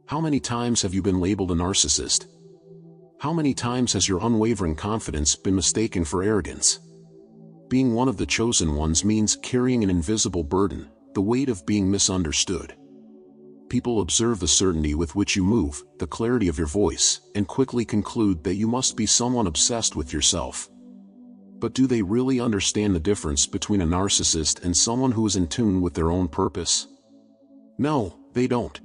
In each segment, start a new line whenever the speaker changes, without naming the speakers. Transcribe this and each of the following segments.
How many times have you been labeled a narcissist? How many times has your unwavering confidence been mistaken for arrogance? Being one of the chosen ones means carrying an invisible burden, the weight of being misunderstood. People observe the certainty with which you move, the clarity of your voice, and quickly conclude that you must be someone obsessed with yourself. But do they really understand the difference between a narcissist and someone who is in tune with their own purpose? No, they don't.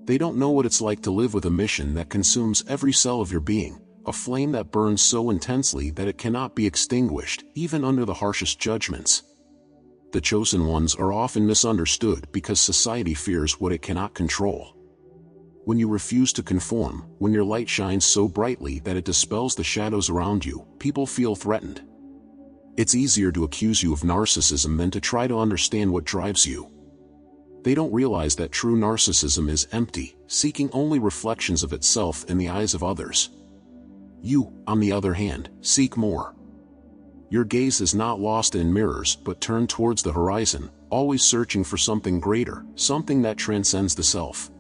They don't know what it's like to live with a mission that consumes every cell of your being, a flame that burns so intensely that it cannot be extinguished, even under the harshest judgments. The chosen ones are often misunderstood because society fears what it cannot control. When you refuse to conform, when your light shines so brightly that it dispels the shadows around you, people feel threatened. It's easier to accuse you of narcissism than to try to understand what drives you. They don't realize that true narcissism is empty, seeking only reflections of itself in the eyes of others. You, on the other hand, seek more. Your gaze is not lost in mirrors but turned towards the horizon, always searching for something greater, something that transcends the self.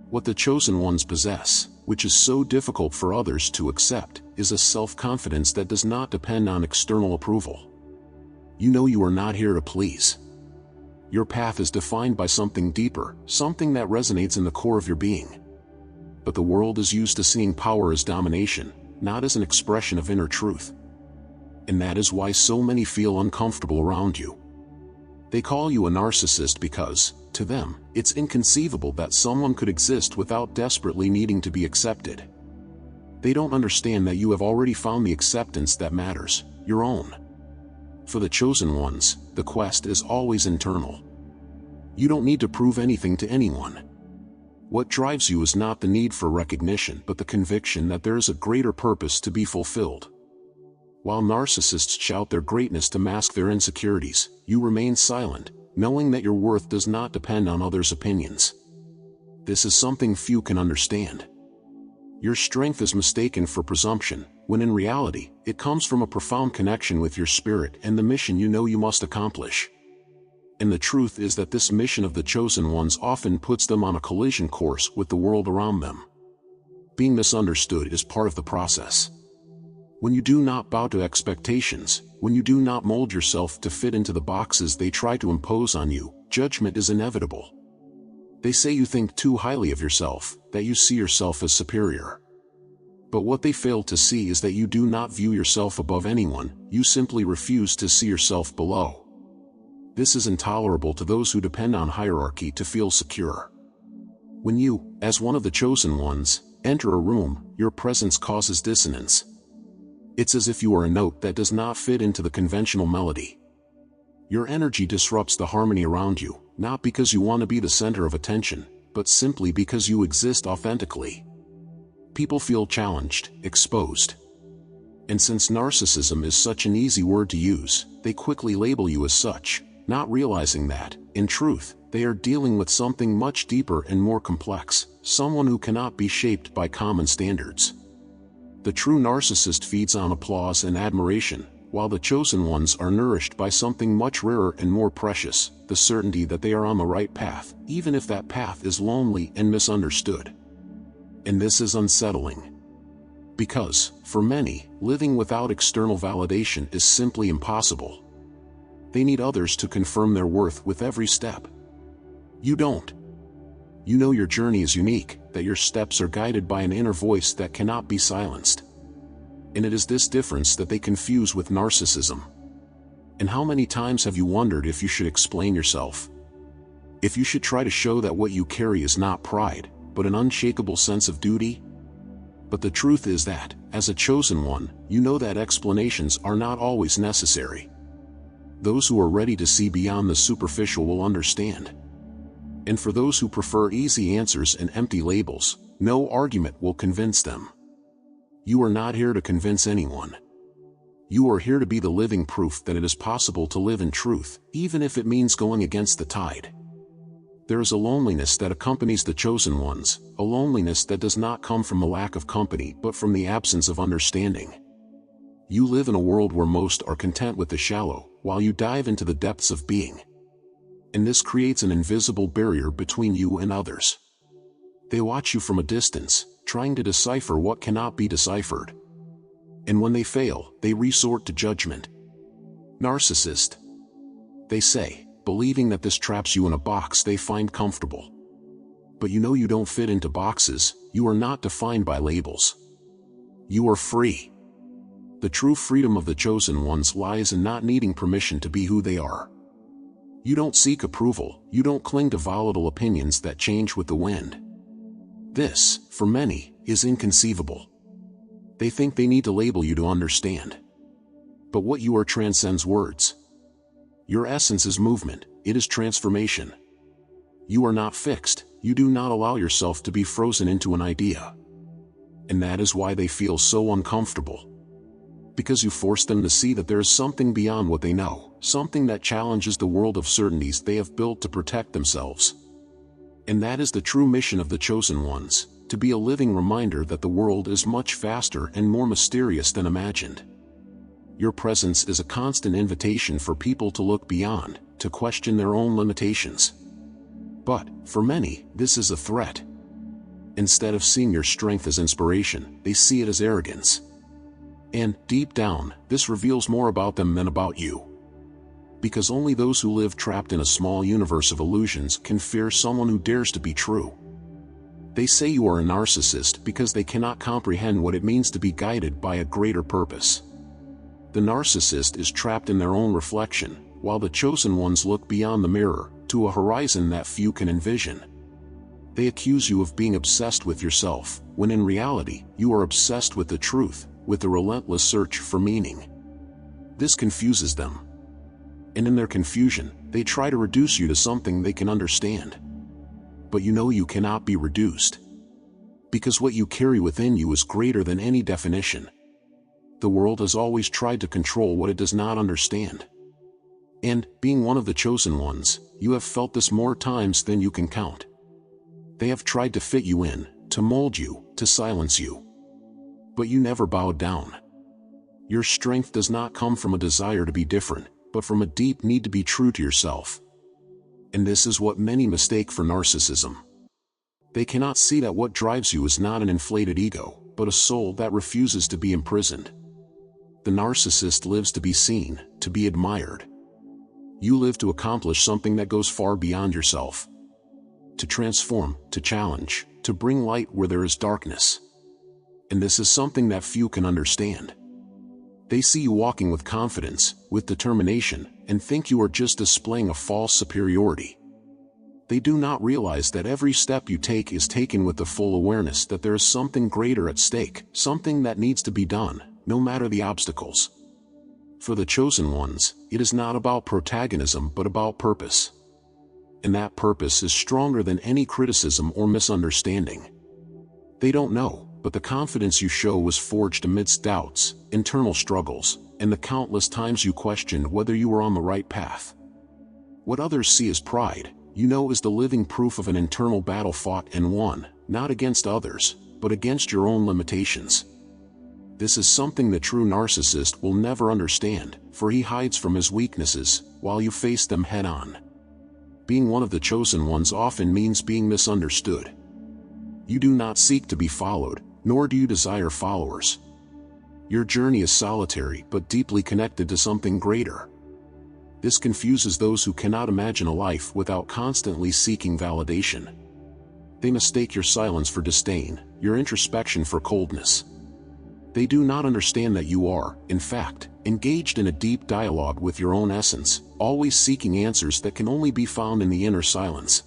What the chosen ones possess, which is so difficult for others to accept, is a self-confidence that does not depend on external approval. You know you are not here to please. Your path is defined by something deeper, something that resonates in the core of your being. But the world is used to seeing power as domination, not as an expression of inner truth. And that is why so many feel uncomfortable around you. They call you a narcissist because, to them, it's inconceivable that someone could exist without desperately needing to be accepted. They don't understand that you have already found the acceptance that matters, your own. For the chosen ones, the quest is always internal. You don't need to prove anything to anyone. What drives you is not the need for recognition but the conviction that there is a greater purpose to be fulfilled. While narcissists shout their greatness to mask their insecurities, you remain silent, knowing that your worth does not depend on others' opinions. This is something few can understand. Your strength is mistaken for presumption, when in reality, it comes from a profound connection with your spirit and the mission you know you must accomplish. And the truth is that this mission of the chosen ones often puts them on a collision course with the world around them. Being misunderstood is part of the process. When you do not bow to expectations, when you do not mold yourself to fit into the boxes they try to impose on you, judgment is inevitable. They say you think too highly of yourself, that you see yourself as superior. But what they fail to see is that you do not view yourself above anyone, you simply refuse to see yourself below. This is intolerable to those who depend on hierarchy to feel secure. When you, as one of the chosen ones, enter a room, your presence causes dissonance. It's as if you are a note that does not fit into the conventional melody. Your energy disrupts the harmony around you, not because you want to be the center of attention, but simply because you exist authentically. People feel challenged, exposed. And since narcissism is such an easy word to use, they quickly label you as such, not realizing that, in truth, they are dealing with something much deeper and more complex, someone who cannot be shaped by common standards. The true narcissist feeds on applause and admiration, while the chosen ones are nourished by something much rarer and more precious, the certainty that they are on the right path, even if that path is lonely and misunderstood. And this is unsettling. Because, for many, living without external validation is simply impossible. They need others to confirm their worth with every step. You don't. You know your journey is unique, that your steps are guided by an inner voice that cannot be silenced. And it is this difference that they confuse with narcissism. And how many times have you wondered if you should explain yourself? If you should try to show that what you carry is not pride, but an unshakable sense of duty? But the truth is that, as a chosen one, you know that explanations are not always necessary. Those who are ready to see beyond the superficial will understand. And for those who prefer easy answers and empty labels, no argument will convince them. You are not here to convince anyone. You are here to be the living proof that it is possible to live in truth, even if it means going against the tide. There is a loneliness that accompanies the chosen ones, a loneliness that does not come from a lack of company but from the absence of understanding. You live in a world where most are content with the shallow, while you dive into the depths of being. And this creates an invisible barrier between you and others. They watch you from a distance, trying to decipher what cannot be deciphered. And when they fail, they resort to judgment. Narcissist. They say, believing that this traps you in a box they find comfortable. But you know you don't fit into boxes, you are not defined by labels. You are free. The true freedom of the chosen ones lies in not needing permission to be who they are. You don't seek approval, you don't cling to volatile opinions that change with the wind. This, for many, is inconceivable. They think they need to label you to understand. But what you are transcends words. Your essence is movement, it is transformation. You are not fixed, you do not allow yourself to be frozen into an idea. And that is why they feel so uncomfortable. Because you force them to see that there is something beyond what they know, something that challenges the world of certainties they have built to protect themselves. And that is the true mission of the chosen ones, to be a living reminder that the world is much faster and more mysterious than imagined. Your presence is a constant invitation for people to look beyond, to question their own limitations. But, for many, this is a threat. Instead of seeing your strength as inspiration, they see it as arrogance. And, deep down, this reveals more about them than about you. Because only those who live trapped in a small universe of illusions can fear someone who dares to be true. They say you are a narcissist because they cannot comprehend what it means to be guided by a greater purpose. The narcissist is trapped in their own reflection, while the chosen ones look beyond the mirror, to a horizon that few can envision. They accuse you of being obsessed with yourself, when in reality, you are obsessed with the truth, with the relentless search for meaning. This confuses them. And in their confusion, they try to reduce you to something they can understand. But you know you cannot be reduced. Because what you carry within you is greater than any definition. The world has always tried to control what it does not understand. And, being one of the chosen ones, you have felt this more times than you can count. They have tried to fit you in, to mold you, to silence you. But you never bowed down. Your strength does not come from a desire to be different, but from a deep need to be true to yourself. And this is what many mistake for narcissism. They cannot see that what drives you is not an inflated ego, but a soul that refuses to be imprisoned. The narcissist lives to be seen, to be admired. You live to accomplish something that goes far beyond yourself. To transform, to challenge, to bring light where there is darkness. And this is something that few can understand. They see you walking with confidence, with determination, and think you are just displaying a false superiority. They do not realize that every step you take is taken with the full awareness that there is something greater at stake, something that needs to be done, no matter the obstacles. For the chosen ones, it is not about protagonism but about purpose. And that purpose is stronger than any criticism or misunderstanding. They don't know, but the confidence you show was forged amidst doubts, internal struggles, and the countless times you questioned whether you were on the right path. What others see as pride, you know is the living proof of an internal battle fought and won, not against others, but against your own limitations. This is something the true narcissist will never understand, for he hides from his weaknesses, while you face them head-on. Being one of the chosen ones often means being misunderstood. You do not seek to be followed, nor do you desire followers. Your journey is solitary but deeply connected to something greater. This confuses those who cannot imagine a life without constantly seeking validation. They mistake your silence for disdain, your introspection for coldness. They do not understand that you are, in fact, engaged in a deep dialogue with your own essence, always seeking answers that can only be found in the inner silence.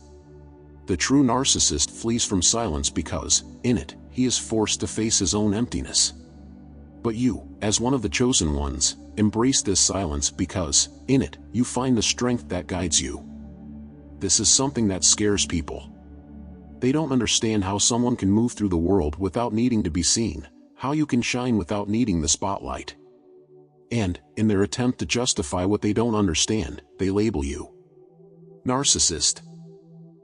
The true narcissist flees from silence because, in it, he is forced to face his own emptiness. But you, as one of the chosen ones, embrace this silence because, in it, you find the strength that guides you. This is something that scares people. They don't understand how someone can move through the world without needing to be seen, how you can shine without needing the spotlight. And, in their attempt to justify what they don't understand, they label you narcissist.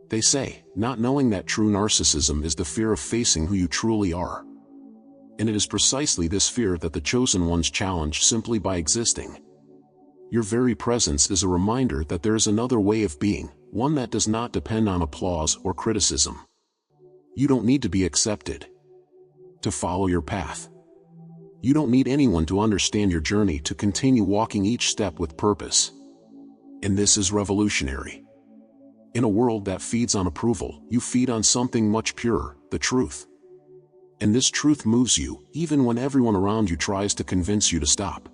They say, not knowing that true narcissism is the fear of facing who you truly are. And it is precisely this fear that the chosen ones challenge simply by existing. Your very presence is a reminder that there is another way of being, one that does not depend on applause or criticism. You don't need to be accepted to follow your path. You don't need anyone to understand your journey to continue walking each step with purpose. And this is revolutionary. In a world that feeds on approval, you feed on something much purer, the truth. And this truth moves you, even when everyone around you tries to convince you to stop.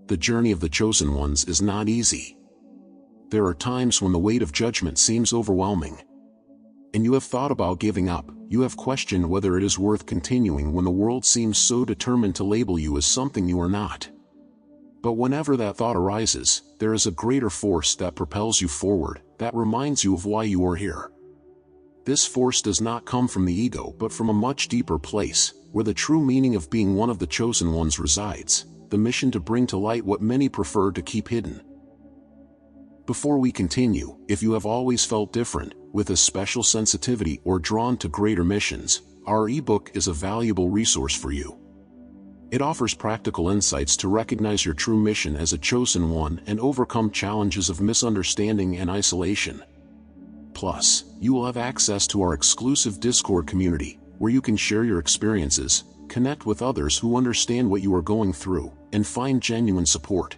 The journey of the chosen ones is not easy. There are times when the weight of judgment seems overwhelming. And you have thought about giving up, you have questioned whether it is worth continuing when the world seems so determined to label you as something you are not. But whenever that thought arises, there is a greater force that propels you forward, that reminds you of why you are here. This force does not come from the ego but from a much deeper place, where the true meaning of being one of the chosen ones resides, the mission to bring to light what many prefer to keep hidden. Before we continue, if you have always felt different, with a special sensitivity or drawn to greater missions, our ebook is a valuable resource for you. It offers practical insights to recognize your true mission as a chosen one and overcome challenges of misunderstanding and isolation. Plus, you will have access to our exclusive Discord community, where you can share your experiences, connect with others who understand what you are going through, and find genuine support.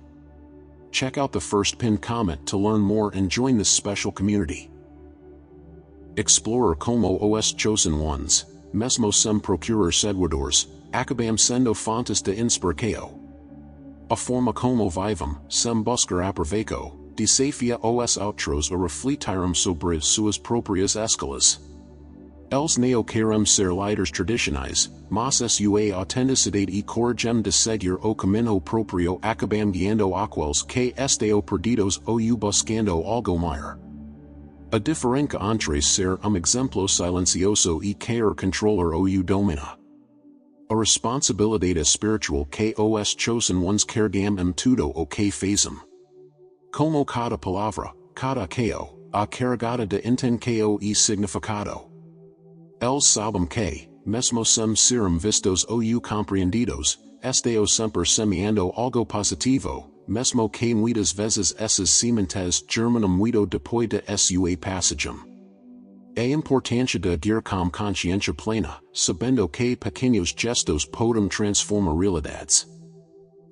Check out the first pinned comment to learn more and join this special community. Explorer como os chosen ones, mesmo sem procurar seguidores, acabam sendo fontes de inspiração. A forma como vivem, sem buscar aproveito, desafia os outros a refletirem sobre suas próprias escolhas. Eles não querem ser líderes tradicionais, mas sua autenticidade e coragem de seguir o caminho próprio acabam guiando aqueles que estão perdidos ou buscando algo maior. A diferença entre ser exemplo silencioso e querer controlar ou domina. A responsabilidade espiritual que os chosen ones carregam tudo o que fazem. Como cada palavra, cada ação, a carregada de intenção e significado. Eles sabem que, mesmo sem serem vistos ou compreendidos, estão sempre semeando algo positivo, mesmo que muitas vezes essas sementes germinam muito depois de sua passagem. A importância de agir com consciência plena, sabendo que pequenos gestos podem transformar realidades.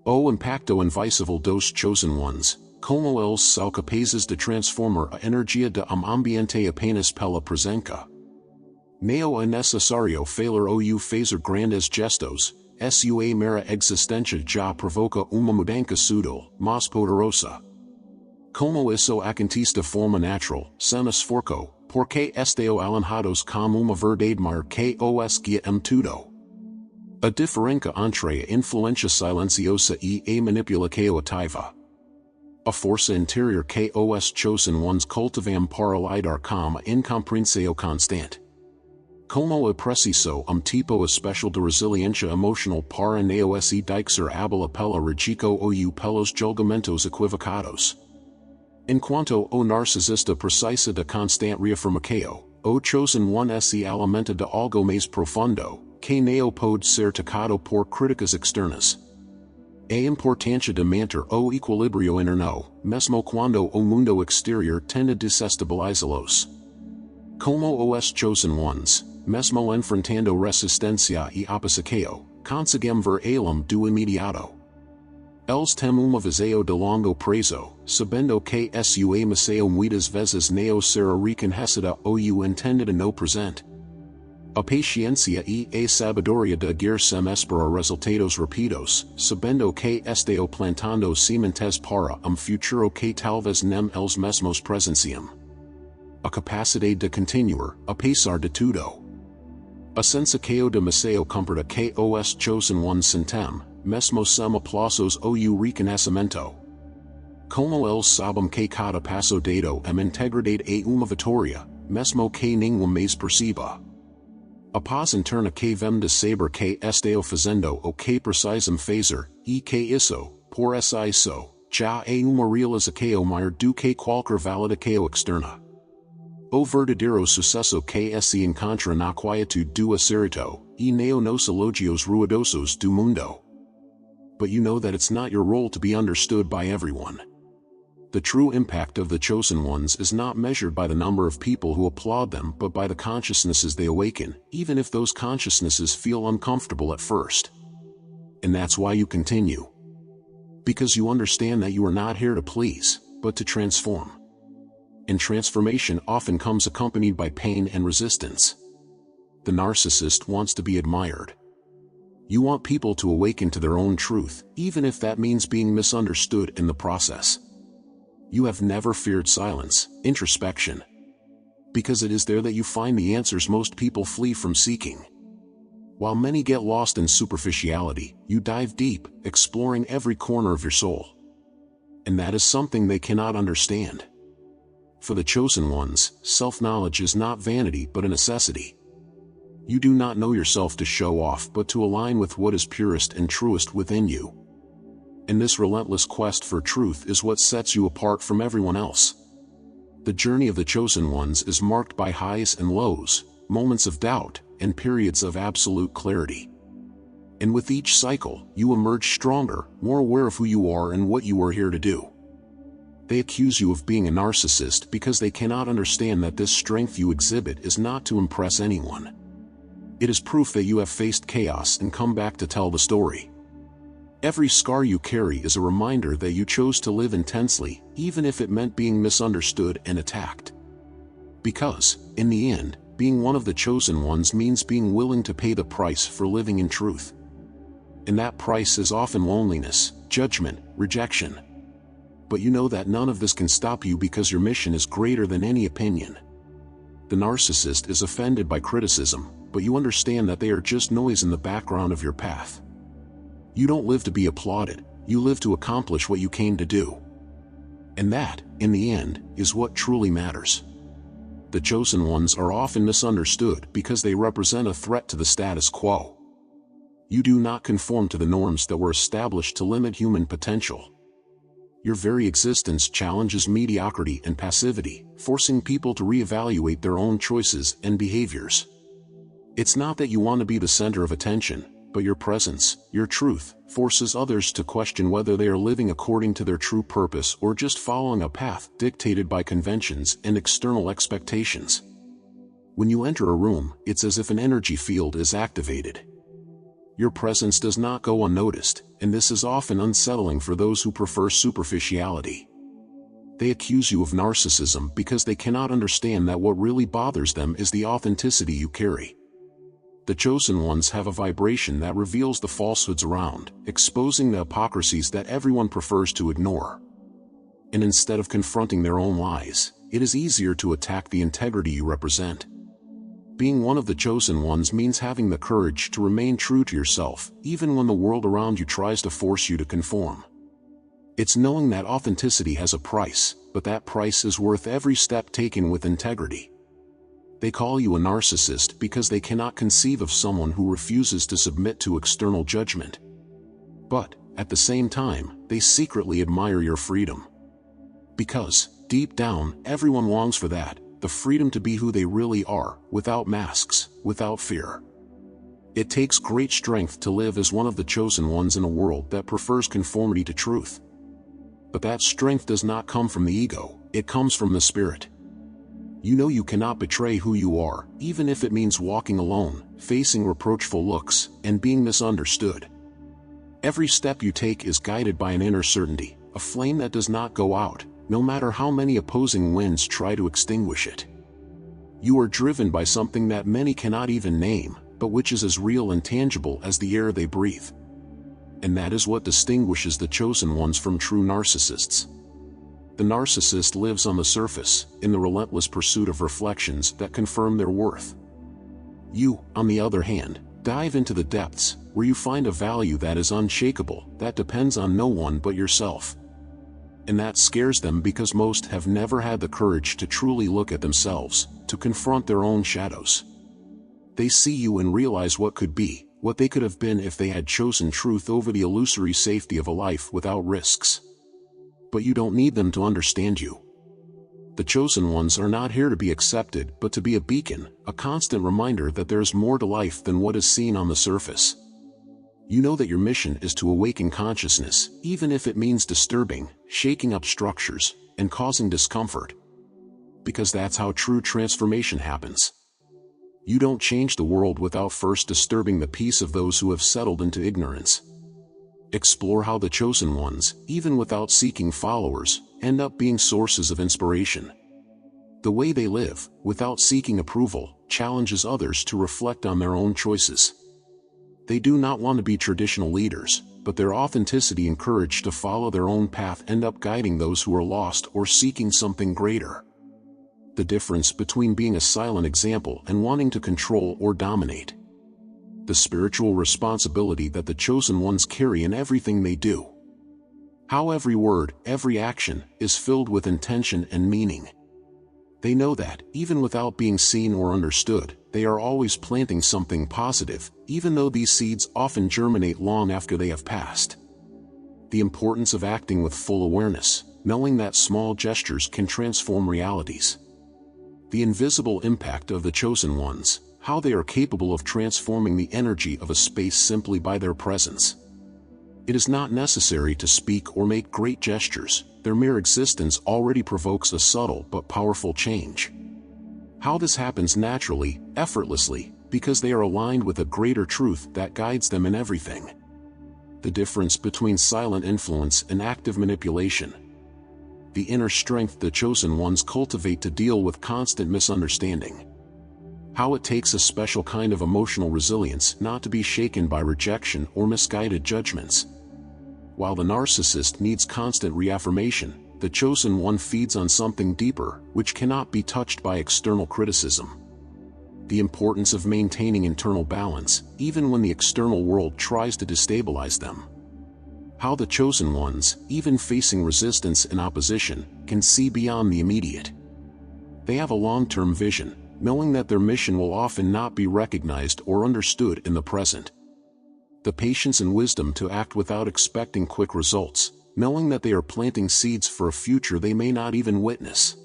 O impacto invisível dos chosen ones, como eles são capazes de transformar a energia de ambiente apenas pela presença. Não é necessário falar ou fazer grandes gestos, sua mera existência já provoca uma mudança sutil, mais poderosa. Como isso acontece de forma natural, sem esforço, porque estão alinhados com uma verdade maior que os guia tudo. A diferença entre a influência silenciosa e a manipulação ativa. A força interior que os chosen ones cultivam para lidar com a incompreensão constante. Como é preciso tipo especial de resiliência emocional para não se deixar abalar pela regico ou pelos julgamentos equivocados. Enquanto o narcisista precisa de constante reafirmação, o chosen one se alimenta de algo mais profundo, que não pode ser tocado por críticas externas. A importância de manter o equilíbrio interno, mesmo quando o mundo exterior tende a desestabilizá-los. Como os chosen ones, mesmo enfrentando resistência e oposição, conseguem ver além do imediato. Eles têm uma visão de longo prazo, sabendo que sua missão muitas vezes não será reconhecida ou entendida no presente. A paciência e a sabedoria de agir sem esperar resultados rápidos, sabendo que estão plantando sementes para futuro que talvez nem eles mesmos presenciam. A capacidade de continuar, apesar de tudo. A sensação de missão cumprida que os chosen ones sentem, mesmo sem aplausos ou reconhecimento. Como eles sabem que cada passo dado integridade é uma vitória, mesmo que nenhum mais perceba. A paz interna que vem de saber que estão fazendo o que precisam fazer, e que isso, por isso, já é uma realização maior do que qualquer validação externa. O verdadeiro sucesso que se encontra na quietude do acerto, e não nos elogios ruidosos do mundo. But you know that it's not your role to be understood by everyone. The true impact of the chosen ones is not measured by the number of people who applaud them but by the consciousnesses they awaken, even if those consciousnesses feel uncomfortable at first. And that's why you continue. Because you understand that you are not here to please, but to transform. And transformation often comes accompanied by pain and resistance. The narcissist wants to be admired. You want people to awaken to their own truth, even if that means being misunderstood in the process. You have never feared silence, introspection. Because it is there that you find the answers most people flee from seeking. While many get lost in superficiality, you dive deep, exploring every corner of your soul. And that is something they cannot understand. For the chosen ones, self-knowledge is not vanity but a necessity. You do not know yourself to show off but to align with what is purest and truest within you. And this relentless quest for truth is what sets you apart from everyone else. The journey of the chosen ones is marked by highs and lows, moments of doubt, and periods of absolute clarity. And with each cycle, you emerge stronger, more aware of who you are and what you are here to do. They accuse you of being a narcissist because they cannot understand that this strength you exhibit is not to impress anyone. It is proof that you have faced chaos and come back to tell the story. Every scar you carry is a reminder that you chose to live intensely, even if it meant being misunderstood and attacked. Because, in the end, being one of the chosen ones means being willing to pay the price for living in truth. And that price is often loneliness, judgment, rejection. But you know that none of this can stop you because your mission is greater than any opinion. The narcissist is offended by criticism, but you understand that they are just noise in the background of your path. You don't live to be applauded, you live to accomplish what you came to do. And that, in the end, is what truly matters. The chosen ones are often misunderstood because they represent a threat to the status quo. You do not conform to the norms that were established to limit human potential. Your very existence challenges mediocrity and passivity, forcing people to reevaluate their own choices and behaviors. It's not that you want to be the center of attention, but your presence, your truth, forces others to question whether they are living according to their true purpose or just following a path dictated by conventions and external expectations. When you enter a room, it's as if an energy field is activated. Your presence does not go unnoticed, and this is often unsettling for those who prefer superficiality. They accuse you of narcissism because they cannot understand that what really bothers them is the authenticity you carry. The chosen ones have a vibration that reveals the falsehoods around, exposing the hypocrisies that everyone prefers to ignore. And instead of confronting their own lies, it is easier to attack the integrity you represent. Being one of the chosen ones means having the courage to remain true to yourself, even when the world around you tries to force you to conform. It's knowing that authenticity has a price, but that price is worth every step taken with integrity. They call you a narcissist because they cannot conceive of someone who refuses to submit to external judgment. But, at the same time, they secretly admire your freedom. Because, deep down, everyone longs for that, the freedom to be who they really are, without masks, without fear. It takes great strength to live as one of the chosen ones in a world that prefers conformity to truth. But that strength does not come from the ego, it comes from the spirit. You know you cannot betray who you are, even if it means walking alone, facing reproachful looks, and being misunderstood. Every step you take is guided by an inner certainty, a flame that does not go out, no matter how many opposing winds try to extinguish it. You are driven by something that many cannot even name, but which is as real and tangible as the air they breathe. And that is what distinguishes the chosen ones from true narcissists. The narcissist lives on the surface, in the relentless pursuit of reflections that confirm their worth. You, on the other hand, dive into the depths, where you find a value that is unshakable, that depends on no one but yourself. And that scares them because most have never had the courage to truly look at themselves, to confront their own shadows. They see you and realize what could be, what they could have been if they had chosen truth over the illusory safety of a life without risks. But you don't need them to understand you. The chosen ones are not here to be accepted but to be a beacon, a constant reminder that there is more to life than what is seen on the surface. You know that your mission is to awaken consciousness, even if it means disturbing, shaking up structures, and causing discomfort. Because that's how true transformation happens. You don't change the world without first disturbing the peace of those who have settled into ignorance. Explore how the chosen ones, even without seeking followers, end up being sources of inspiration. The way they live, without seeking approval, challenges others to reflect on their own choices. They do not want to be traditional leaders, but their authenticity and courage to follow their own path end up guiding those who are lost or seeking something greater. The difference between being a silent example and wanting to control or dominate. The spiritual responsibility that the chosen ones carry in everything they do. How every word, every action, is filled with intention and meaning. They know that, even without being seen or understood, they are always planting something positive, even though these seeds often germinate long after they have passed. The importance of acting with full awareness, knowing that small gestures can transform realities. The invisible impact of the chosen ones, how they are capable of transforming the energy of a space simply by their presence. It is not necessary to speak or make great gestures, their mere existence already provokes a subtle but powerful change. How this happens naturally, effortlessly, because they are aligned with a greater truth that guides them in everything. The difference between silent influence and active manipulation. The inner strength the chosen ones cultivate to deal with constant misunderstanding. How it takes a special kind of emotional resilience not to be shaken by rejection or misguided judgments. While the narcissist needs constant reaffirmation, the chosen one feeds on something deeper, which cannot be touched by external criticism. The importance of maintaining internal balance, even when the external world tries to destabilize them. How the chosen ones, even facing resistance and opposition, can see beyond the immediate. They have a long-term vision, knowing that their mission will often not be recognized or understood in the present. The patience and wisdom to act without expecting quick results, knowing that they are planting seeds for a future they may not even witness.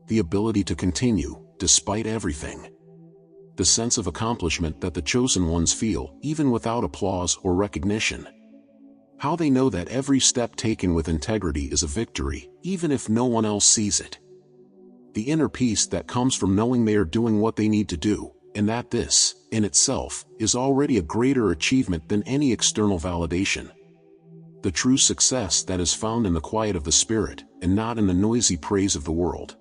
The ability to continue, despite everything. The sense of accomplishment that the chosen ones feel, even without applause or recognition. How they know that every step taken with integrity is a victory, even if no one else sees it. The inner peace that comes from knowing they are doing what they need to do, and that this, in itself, is already a greater achievement than any external validation. The true success that is found in the quiet of the spirit, and not in the noisy praise of the world.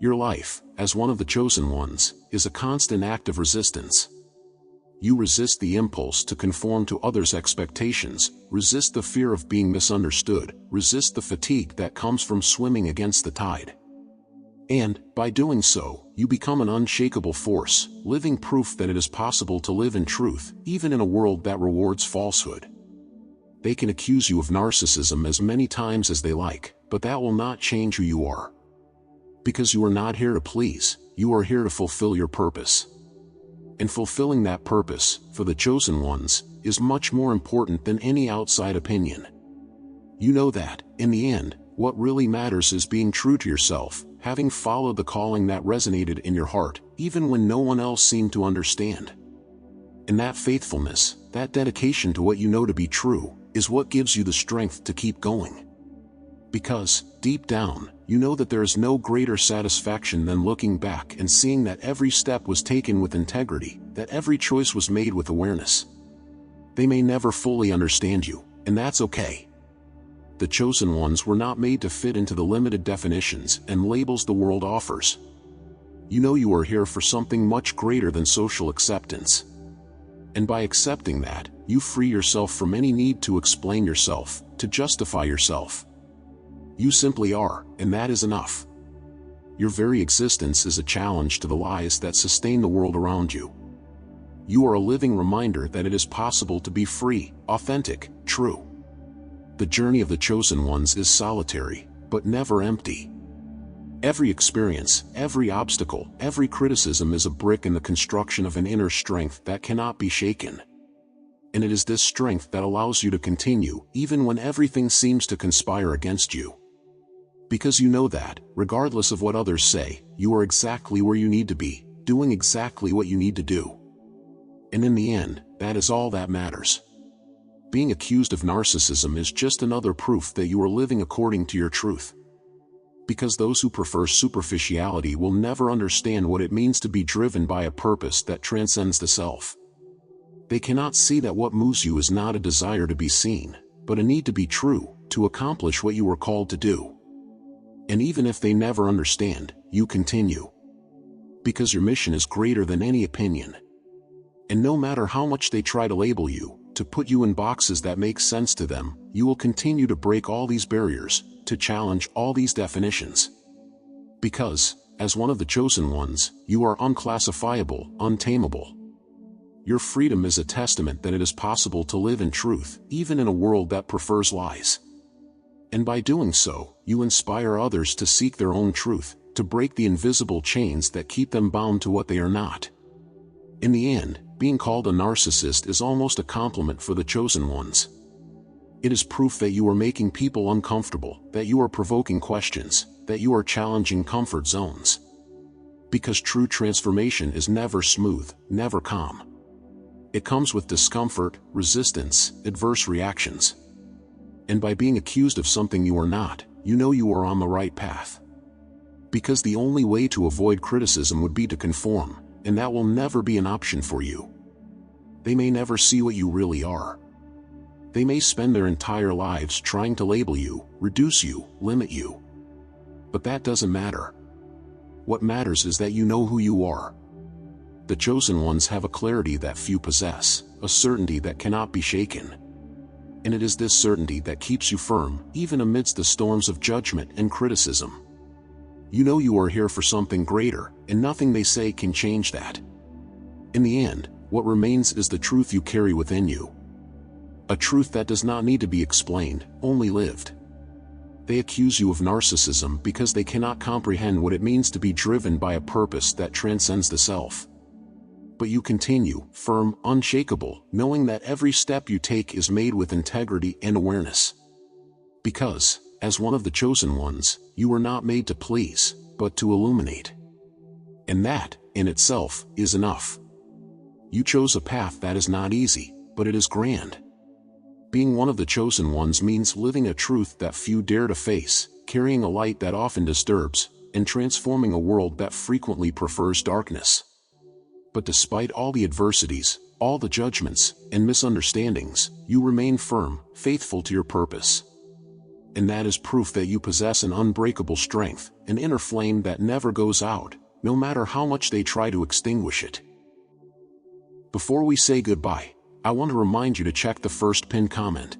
Your life, as one of the chosen ones, is a constant act of resistance. You resist the impulse to conform to others' expectations, resist the fear of being misunderstood, resist the fatigue that comes from swimming against the tide. And, by doing so, you become an unshakable force, living proof that it is possible to live in truth, even in a world that rewards falsehood. They can accuse you of narcissism as many times as they like, but that will not change who you are. Because you are not here to please, you are here to fulfill your purpose. And fulfilling that purpose, for the chosen ones, is much more important than any outside opinion. You know that, in the end, what really matters is being true to yourself, having followed the calling that resonated in your heart, even when no one else seemed to understand. And that faithfulness, that dedication to what you know to be true, is what gives you the strength to keep going. Because, deep down, you know that there is no greater satisfaction than looking back and seeing that every step was taken with integrity, that every choice was made with awareness. They may never fully understand you, and that's okay. The chosen ones were not made to fit into the limited definitions and labels the world offers. You know you are here for something much greater than social acceptance. And by accepting that, you free yourself from any need to explain yourself, to justify yourself. You simply are, and that is enough. Your very existence is a challenge to the lies that sustain the world around you. You are a living reminder that it is possible to be free, authentic, true. The journey of the chosen ones is solitary, but never empty. Every experience, every obstacle, every criticism is a brick in the construction of an inner strength that cannot be shaken. And it is this strength that allows you to continue, even when everything seems to conspire against you. Because you know that, regardless of what others say, you are exactly where you need to be, doing exactly what you need to do. And in the end, that is all that matters. Being accused of narcissism is just another proof that you are living according to your truth. Because those who prefer superficiality will never understand what it means to be driven by a purpose that transcends the self. They cannot see that what moves you is not a desire to be seen, but a need to be true, to accomplish what you were called to do. And even if they never understand, you continue. Because your mission is greater than any opinion. And no matter how much they try to label you, to put you in boxes that make sense to them, you will continue to break all these barriers, to challenge all these definitions. Because, as one of the chosen ones, you are unclassifiable, untamable. Your freedom is a testament that it is possible to live in truth, even in a world that prefers lies. And by doing so, you inspire others to seek their own truth, to break the invisible chains that keep them bound to what they are not. In the end, being called a narcissist is almost a compliment for the chosen ones. It is proof that you are making people uncomfortable, that you are provoking questions, that you are challenging comfort zones. Because true transformation is never smooth, never calm. It comes with discomfort, resistance, adverse reactions. And by being accused of something you are not, you know you are on the right path. Because the only way to avoid criticism would be to conform, and that will never be an option for you. They may never see what you really are. They may spend their entire lives trying to label you, reduce you, limit you. But that doesn't matter. What matters is that you know who you are. The chosen ones have a clarity that few possess, a certainty that cannot be shaken. And it is this certainty that keeps you firm, even amidst the storms of judgment and criticism. You know you are here for something greater, and nothing they say can change that. In the end, what remains is the truth you carry within you. A truth that does not need to be explained, only lived. They accuse you of narcissism because they cannot comprehend what it means to be driven by a purpose that transcends the self. But you continue, firm, unshakable, knowing that every step you take is made with integrity and awareness. Because, as one of the chosen ones, you were not made to please, but to illuminate. And that, in itself, is enough. You chose a path that is not easy, but it is grand. Being one of the chosen ones means living a truth that few dare to face, carrying a light that often disturbs, and transforming a world that frequently prefers darkness. But despite all the adversities, all the judgments, and misunderstandings, you remain firm, faithful to your purpose. And that is proof that you possess an unbreakable strength, an inner flame that never goes out, no matter how much they try to extinguish it. Before we say goodbye, I want to remind you to check the first pinned comment.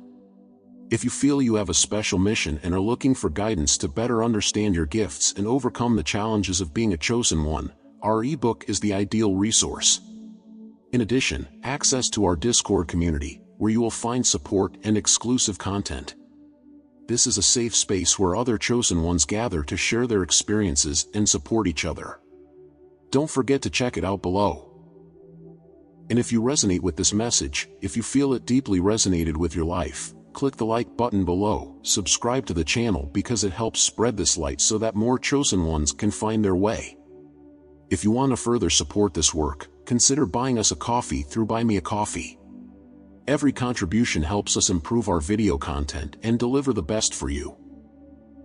If you feel you have a special mission and are looking for guidance to better understand your gifts and overcome the challenges of being a chosen one, our ebook is the ideal resource. In addition, access to our Discord community, where you will find support and exclusive content. This is a safe space where other chosen ones gather to share their experiences and support each other. Don't forget to check it out below. And if you resonate with this message, if you feel it deeply resonated with your life, click the like button below, subscribe to the channel because it helps spread this light so that more chosen ones can find their way. If you want to further support this work, consider buying us a coffee through Buy Me a Coffee. Every contribution helps us improve our video content and deliver the best for you.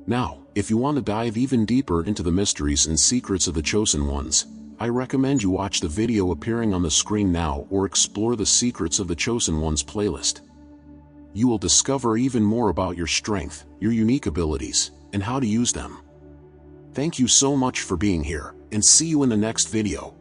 Now, if you want to dive even deeper into the mysteries and secrets of the chosen ones, I recommend you watch the video appearing on the screen now or explore the Secrets of the Chosen Ones playlist. You will discover even more about your strength, your unique abilities, and how to use them. Thank you so much for being here, and see you in the next video.